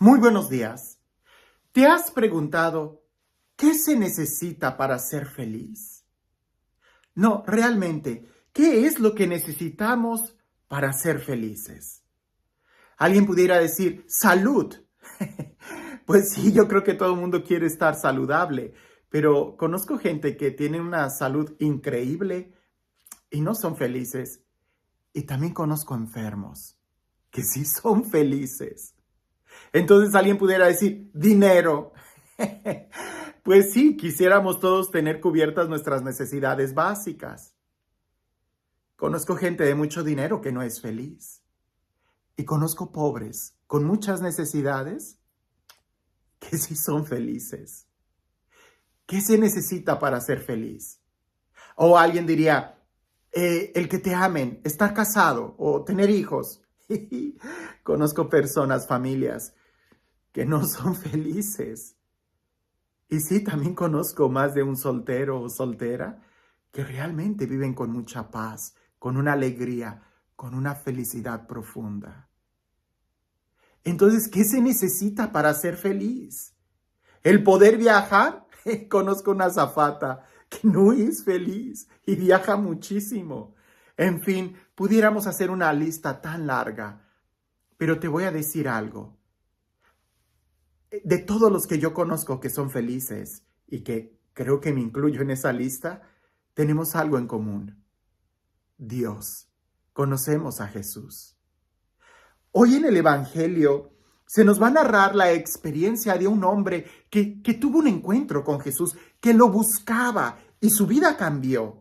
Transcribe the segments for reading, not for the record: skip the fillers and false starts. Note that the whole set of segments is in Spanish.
Muy buenos días. ¿Te has preguntado qué se necesita para ser feliz? No, realmente, ¿qué es lo que necesitamos para ser felices? Alguien pudiera decir, salud. Pues sí, yo creo que todo el mundo quiere estar saludable, pero conozco gente que tiene una salud increíble y no son felices. Y también conozco enfermos que sí son felices. Entonces alguien pudiera decir, dinero. Pues sí, quisiéramos todos tener cubiertas nuestras necesidades básicas. Conozco gente de mucho dinero que no es feliz. Y conozco pobres con muchas necesidades que sí son felices. ¿Qué se necesita para ser feliz? O alguien diría, el que te amen, estar casado o tener hijos. Conozco personas, familias que no son felices. Y sí, también conozco más de un soltero o soltera que realmente viven con mucha paz, con una alegría, con una felicidad profunda. Entonces, ¿qué se necesita para ser feliz? ¿El poder viajar? Conozco una azafata que no es feliz y viaja muchísimo. En fin, pudiéramos hacer una lista tan larga, pero te voy a decir algo. De todos los que yo conozco que son felices y que creo que me incluyo en esa lista, tenemos algo en común. Dios. Conocemos a Jesús. Hoy en el Evangelio se nos va a narrar la experiencia de un hombre que tuvo un encuentro con Jesús, que lo buscaba y su vida cambió.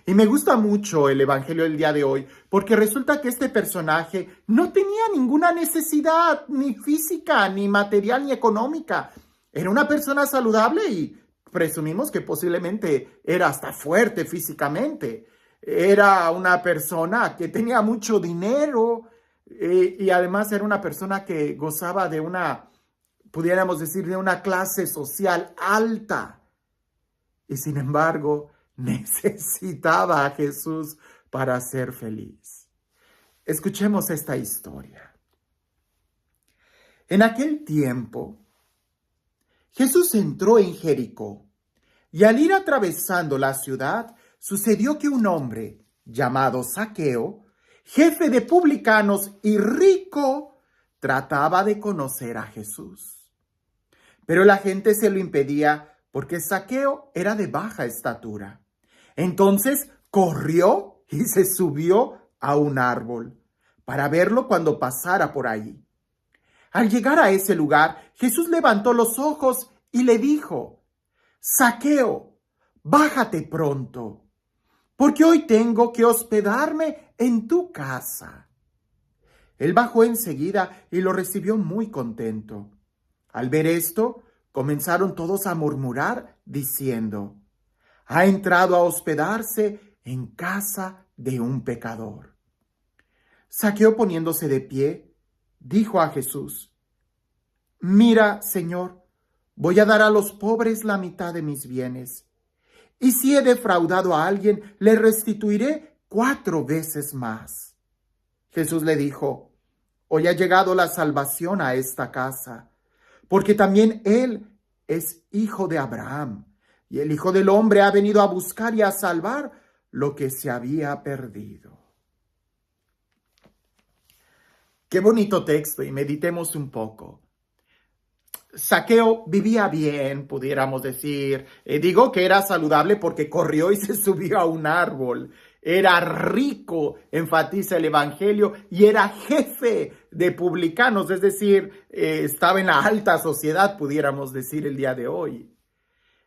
Y me gusta mucho el Evangelio del día de hoy, porque resulta que este personaje no tenía ninguna necesidad, ni física, ni material, ni económica. Era una persona saludable y presumimos que posiblemente era hasta fuerte físicamente. Era una persona que tenía mucho dinero y además era una persona que gozaba de pudiéramos decir, de una clase social alta. Y sin embargo, necesitaba a Jesús para ser feliz. Escuchemos esta historia. En aquel tiempo, Jesús entró en Jericó, y al ir atravesando la ciudad, sucedió que un hombre llamado Zaqueo, jefe de publicanos y rico, trataba de conocer a Jesús. Pero la gente se lo impedía porque Zaqueo era de baja estatura. Entonces corrió y se subió a un árbol para verlo cuando pasara por ahí. Al llegar a ese lugar, Jesús levantó los ojos y le dijo, Zaqueo, bájate pronto, porque hoy tengo que hospedarme en tu casa. Él bajó enseguida y lo recibió muy contento. Al ver esto, comenzaron todos a murmurar, diciendo, ha entrado a hospedarse en casa de un pecador. Zaqueo, poniéndose de pie, dijo a Jesús, mira, Señor, voy a dar a los pobres la mitad de mis bienes, y si he defraudado a alguien, le restituiré 4 veces más. Jesús le dijo, hoy ha llegado la salvación a esta casa, porque también él es hijo de Abraham, y el Hijo del Hombre ha venido a buscar y a salvar lo que se había perdido. Qué bonito texto, y meditemos un poco. Zaqueo vivía bien, pudiéramos decir. Digo que era saludable porque corrió y se subió a un árbol. Era rico, enfatiza el Evangelio, y era jefe de publicanos, es decir, estaba en la alta sociedad, pudiéramos decir el día de hoy.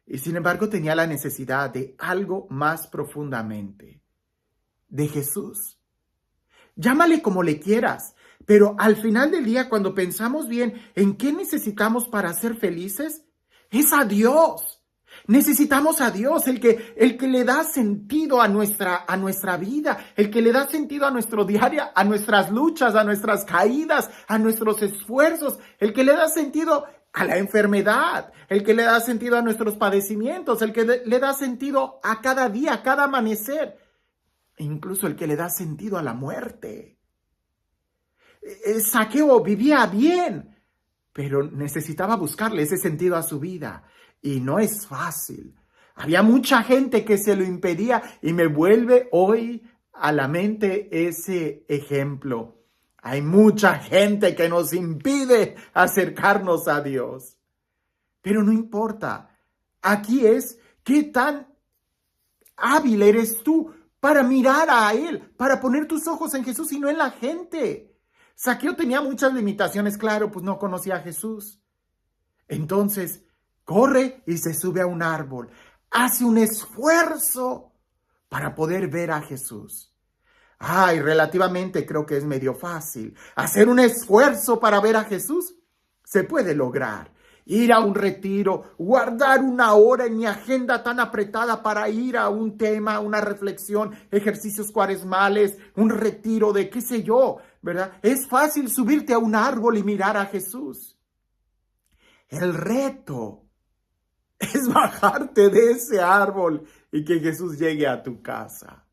Y sin embargo tenía la necesidad de algo más profundamente, de Jesús. Llámale como le quieras, pero al final del día, cuando pensamos bien en qué necesitamos para ser felices, es a Dios. Necesitamos a Dios, el que le da sentido a nuestra vida, el que le da sentido a nuestro diario, a nuestras luchas, a nuestras caídas, a nuestros esfuerzos, el que le da sentido a la enfermedad, el que le da sentido a nuestros padecimientos, el que le da sentido a cada día, a cada amanecer, e incluso el que le da sentido a la muerte. Zaqueo vivía bien, pero necesitaba buscarle ese sentido a su vida. Y no es fácil. Había mucha gente que se lo impedía y me vuelve hoy a la mente ese ejemplo. Hay mucha gente que nos impide acercarnos a Dios. Pero no importa. Aquí es qué tan hábil eres tú para mirar a Él, para poner tus ojos en Jesús y no en la gente. Zaqueo tenía muchas limitaciones, claro, pues no conocía a Jesús. Entonces, corre y se sube a un árbol. Hace un esfuerzo para poder ver a Jesús. Ay, relativamente creo que es medio fácil. Hacer un esfuerzo para ver a Jesús se puede lograr. Ir a un retiro, guardar una hora en mi agenda tan apretada para ir a un tema, una reflexión, ejercicios cuaresmales, un retiro de qué sé yo, ¿verdad? Es fácil subirte a un árbol y mirar a Jesús. El reto es bajarte de ese árbol y que Jesús llegue a tu casa.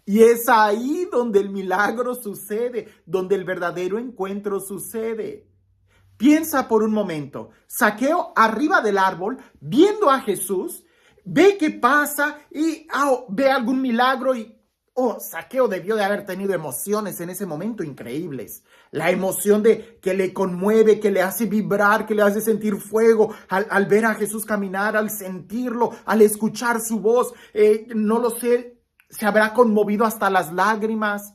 Y es ahí donde el milagro sucede, donde el verdadero encuentro sucede. Piensa por un momento, Zaqueo arriba del árbol, viendo a Jesús, ve qué pasa y ve algún milagro y Zaqueo debió de haber tenido emociones en ese momento increíbles. La emoción de que le conmueve, que le hace vibrar, que le hace sentir fuego al ver a Jesús caminar, al sentirlo, al escuchar su voz. No lo sé, se habrá conmovido hasta las lágrimas.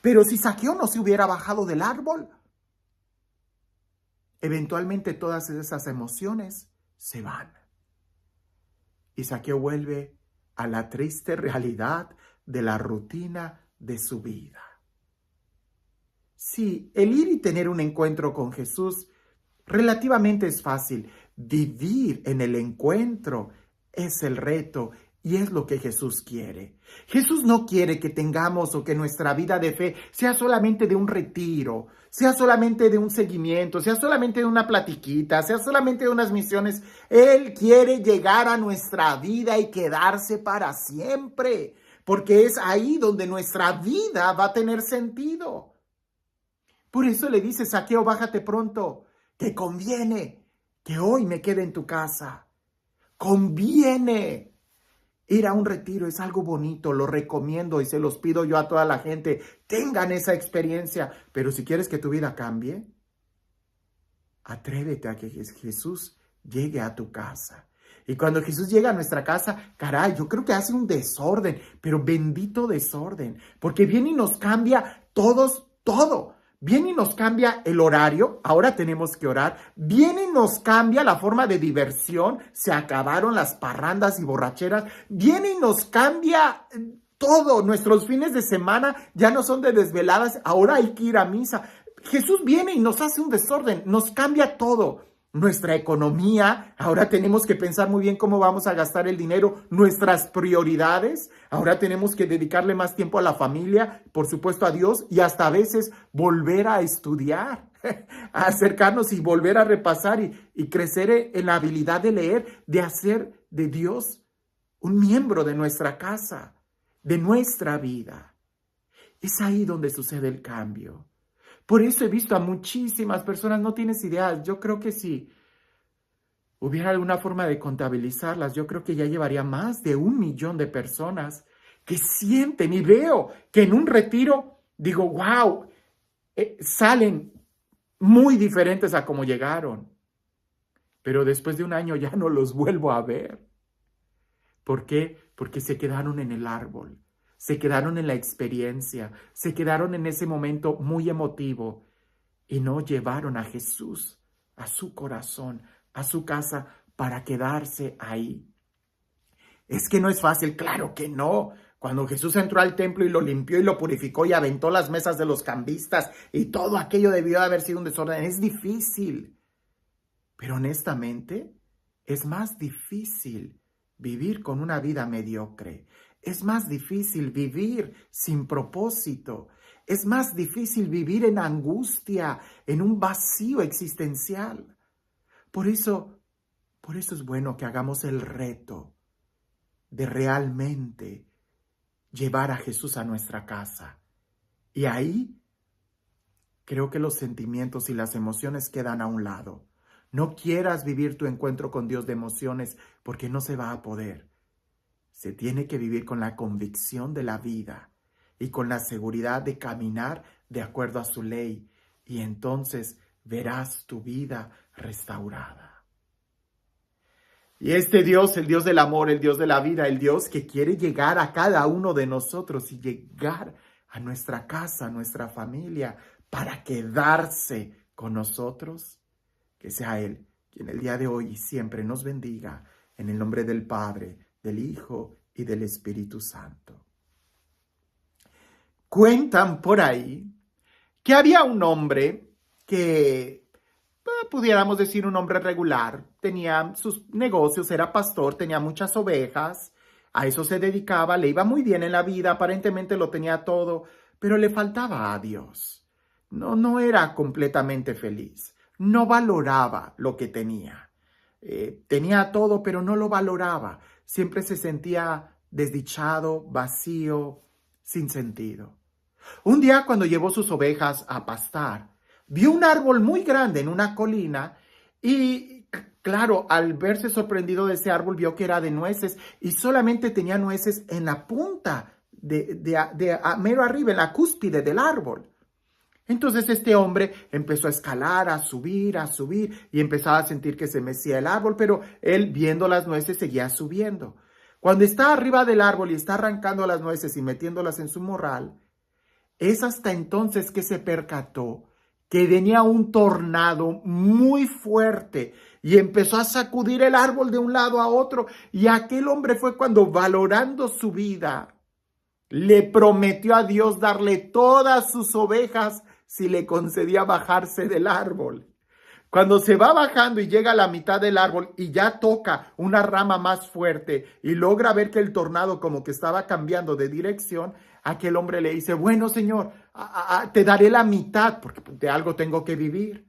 Pero si Zaqueo no se hubiera bajado del árbol, eventualmente todas esas emociones se van. Y Zaqueo vuelve a la triste realidad de la rutina de su vida. Sí, el ir y tener un encuentro con Jesús relativamente es fácil. Vivir en el encuentro es el reto y es lo que Jesús quiere. Jesús no quiere que tengamos o que nuestra vida de fe sea solamente de un retiro, sea solamente de un seguimiento, sea solamente de una platiquita, sea solamente de unas misiones. Él quiere llegar a nuestra vida y quedarse para siempre, porque es ahí donde nuestra vida va a tener sentido. Por eso le dice, Zaqueo, bájate pronto, que conviene que hoy me quede en tu casa. Conviene. Ir a un retiro es algo bonito, lo recomiendo y se los pido yo a toda la gente. Tengan esa experiencia, pero si quieres que tu vida cambie, atrévete a que Jesús llegue a tu casa. Y cuando Jesús llega a nuestra casa, caray, yo creo que hace un desorden, pero bendito desorden, porque viene y nos cambia todo. Viene y nos cambia el horario, ahora tenemos que orar. Viene y nos cambia la forma de diversión, se acabaron las parrandas y borracheras. Viene y nos cambia todo, nuestros fines de semana ya no son de desveladas, ahora hay que ir a misa. Jesús viene y nos hace un desorden, nos cambia todo. Nuestra economía, ahora tenemos que pensar muy bien cómo vamos a gastar el dinero, nuestras prioridades, ahora tenemos que dedicarle más tiempo a la familia, por supuesto a Dios y hasta a veces volver a estudiar, a acercarnos y volver a repasar y crecer en la habilidad de leer, de hacer de Dios un miembro de nuestra casa, de nuestra vida. Es ahí donde sucede el cambio. Por eso he visto a muchísimas personas, no tienes idea, yo creo que si hubiera alguna forma de contabilizarlas, yo creo que ya llevaría más de 1 millón de personas que sienten y veo que en un retiro, digo, wow, salen muy diferentes a como llegaron. Pero después de 1 año ya no los vuelvo a ver. ¿Por qué? Porque se quedaron en el árbol. Se quedaron en la experiencia, se quedaron en ese momento muy emotivo y no llevaron a Jesús a su corazón, a su casa para quedarse ahí. Es que no es fácil, claro que no. Cuando Jesús entró al templo y lo limpió y lo purificó y aventó las mesas de los cambistas y todo aquello debió de haber sido un desorden, es difícil. Pero honestamente, es más difícil vivir con una vida mediocre. Es más difícil vivir sin propósito. Es más difícil vivir en angustia, en un vacío existencial. Por eso es bueno que hagamos el reto de realmente llevar a Jesús a nuestra casa. Y ahí creo que los sentimientos y las emociones quedan a un lado. No quieras vivir tu encuentro con Dios de emociones porque no se va a poder. Se tiene que vivir con la convicción de la vida y con la seguridad de caminar de acuerdo a su ley. Y entonces verás tu vida restaurada. Y este Dios, el Dios del amor, el Dios de la vida, el Dios que quiere llegar a cada uno de nosotros y llegar a nuestra casa, a nuestra familia, para quedarse con nosotros, que sea Él quien el día de hoy y siempre nos bendiga, en el nombre del Padre, del Hijo y del Espíritu Santo. Cuentan por ahí que había un hombre que, pudiéramos decir, un hombre regular, tenía sus negocios, era pastor, tenía muchas ovejas, a eso se dedicaba, le iba muy bien en la vida, aparentemente lo tenía todo, pero le faltaba a Dios. No era completamente feliz, no valoraba lo que tenía. Tenía todo, pero no lo valoraba. Siempre se sentía desdichado, vacío, sin sentido. Un día, cuando llevó sus ovejas a pastar, vio un árbol muy grande en una colina y, claro, al verse sorprendido de ese árbol, vio que era de nueces y solamente tenía nueces en la punta, mero arriba, en la cúspide del árbol. Entonces este hombre empezó a escalar, a subir y empezaba a sentir que se mecía el árbol, pero él, viendo las nueces, seguía subiendo. Cuando está arriba del árbol y está arrancando las nueces y metiéndolas en su morral, es hasta entonces que se percató que venía un tornado muy fuerte y empezó a sacudir el árbol de un lado a otro. Y aquel hombre fue cuando, valorando su vida, le prometió a Dios darle todas sus ovejas si le concedía bajarse del árbol. Cuando se va bajando y llega a la mitad del árbol y ya toca una rama más fuerte y logra ver que el tornado como que estaba cambiando de dirección, aquel hombre le dice: bueno, Señor, te daré la mitad porque de algo tengo que vivir.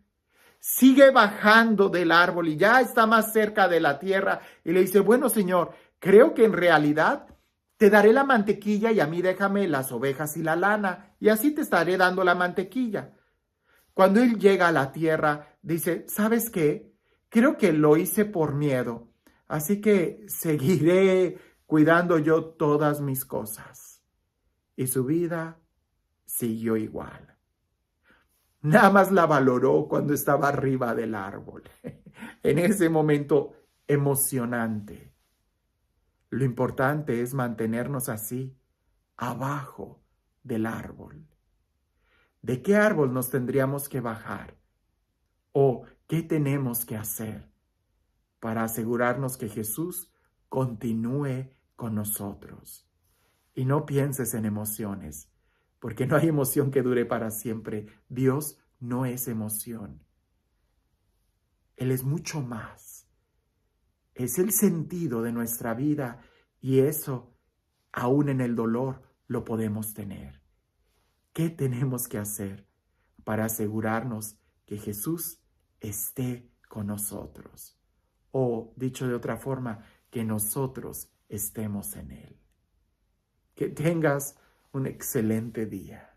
Sigue bajando del árbol y ya está más cerca de la tierra y le dice: bueno, Señor, creo que en realidad te daré la mantequilla y a mí déjame las ovejas y la lana, y así te estaré dando la mantequilla. Cuando él llega a la tierra, dice: ¿sabes qué? Creo que lo hice por miedo, así que seguiré cuidando yo todas mis cosas. Y su vida siguió igual. Nada más la valoró cuando estaba arriba del árbol, en ese momento emocionante. Lo importante es mantenernos así, abajo del árbol. ¿De qué árbol nos tendríamos que bajar? ¿O qué tenemos que hacer para asegurarnos que Jesús continúe con nosotros? Y no pienses en emociones, porque no hay emoción que dure para siempre. Dios no es emoción. Él es mucho más. Es el sentido de nuestra vida y eso, aún en el dolor, lo podemos tener. ¿Qué tenemos que hacer para asegurarnos que Jesús esté con nosotros? O, dicho de otra forma, que nosotros estemos en Él. Que tengas un excelente día.